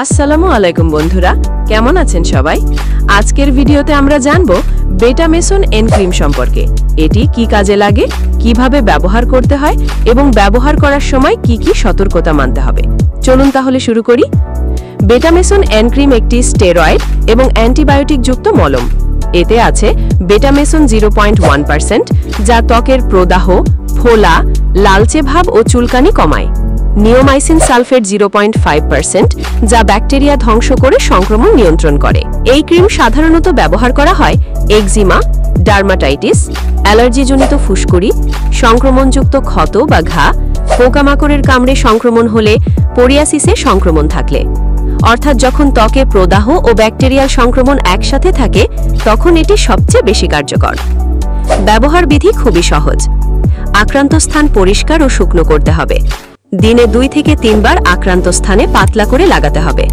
আসসালামু আলাইকুম বন্ধুরা, কেমন আছেন সবাই? আজকের ভিডিওতে আমরা জানব বেটামেসন এন ক্রিম সম্পর্কে। এটি কি কাজে লাগে, কিভাবে ব্যবহার করতে হয় এবং ব্যবহার করার সময় কি কি সতর্কতা মানতে হবে। চলুন তাহলে শুরু করি। বেটামেসন এন ক্রিম একটি স্টেরয়েড এবং অ্যান্টিবায়োটিক যুক্ত মলম। এতে আছে বেটামেসন 0.1%, যা ত্বকের প্রদাহ, ফোলা, লালচে ভাব ও চুলকানি কমায়। নিওমাইসিন সালফেট 0.5%, যা ব্যাকটেরিয়া ধ্বংস করে সংক্রমণ নিয়ন্ত্রণ করে। এই ক্রিম সাধারণত ব্যবহার করা হয় একজিমা, ডার্মাটাইটিস, অ্যালার্জিজনিত ফুসকুড়ি, সংক্রমণযুক্ত ক্ষত বা ঘা, পোকামাকড়ের কামড়ে সংক্রমণ হলে, পোরিয়াসিসে সংক্রমণ থাকলে। অর্থাৎ যখন ত্বকে প্রদাহ ও ব্যাকটেরিয়াল সংক্রমণ একসাথে থাকে, তখন এটি সবচেয়ে বেশি কার্যকর। ব্যবহার বিধি খুবই সহজ। আক্রান্ত স্থান পরিষ্কার ও শুকনো করতে হবে। দিনে 2 থেকে 3 বার আক্রান্ত স্থানে পাতলা করে লাগাতে হবে।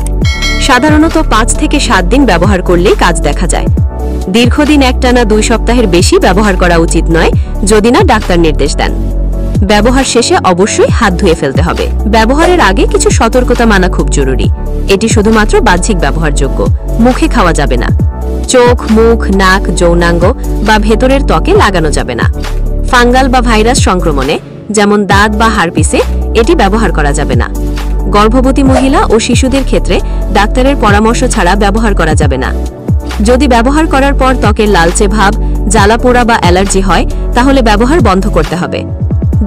সাধারণত 5 থেকে 7 দিন ব্যবহার করলেই কাজ দেখা যায়। দীর্ঘদিন একটানা 2 সপ্তাহের বেশি ব্যবহার করা উচিত নয়, যদি না ডাক্তার নির্দেশ দেন। ব্যবহার শেষে অবশ্যই হাত ধুয়ে ফেলতে হবে। ব্যবহারের আগে কিছু সতর্কতা মানা খুব জরুরি। এটি শুধুমাত্র বাহ্যিক ব্যবহারযোগ্য, মুখে খাওয়া যাবে না। চোখ, মুখ, নাক, যৌনাঙ্গ বা ভেতরের ত্বকে লাগানো যাবে না। ফাঙ্গাল বা ভাইরাস সংক্রমণে, যেমন দাঁত বা হারপিসে, এটি ব্যবহার করা যাবে না। গর্ভবতী মহিলা ও শিশুদের ক্ষেত্রে ডাক্তারের পরামর্শ ছাড়া ব্যবহার করা যাবে না। যদি ব্যবহার করার পর ত্বকের লালচে ভাব, জ্বালা পোড়া বা অ্যালার্জি হয়, তাহলে ব্যবহার বন্ধ করতে হবে।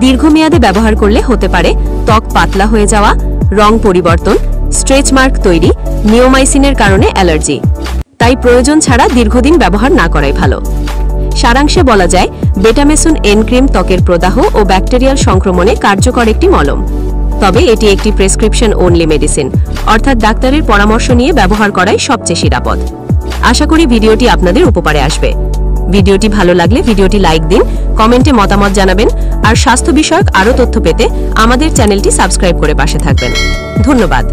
দীর্ঘমেয়াদে ব্যবহার করলে হতে পারে ত্বক পাতলা হয়ে যাওয়া, রং পরিবর্তন, স্ট্রেচ মার্ক তৈরি, নিওমাইসিনের কারণে অ্যালার্জি। তাই প্রয়োজন ছাড়া দীর্ঘদিন ব্যবহার না করাই ভালো। সারাংশে বলা যায়, বেটামেসন এন ক্রিম ত্বকের প্রদাহ ও ব্যাকটেরিয়াল সংক্রমণে কার্যকর একটি মলম। তবে এটি একটি প্রেসক্রিপশন অনলি মেডিসিন, অর্থাৎ ডাক্তারের পরামর্শ নিয়ে ব্যবহার করাই সবচেয়ে নিরাপদ। আশা করি ভিডিওটি আপনাদের উপকারে আসবে। ভিডিওটি ভালো লাগলে ভিডিওটি লাইক দিন, কমেন্টে মতামত জানাবেন, আর স্বাস্থ্য বিষয়ক আরও তথ্য পেতে আমাদের চ্যানেলটি সাবস্ক্রাইব করে পাশে থাকবেন। ধন্যবাদ।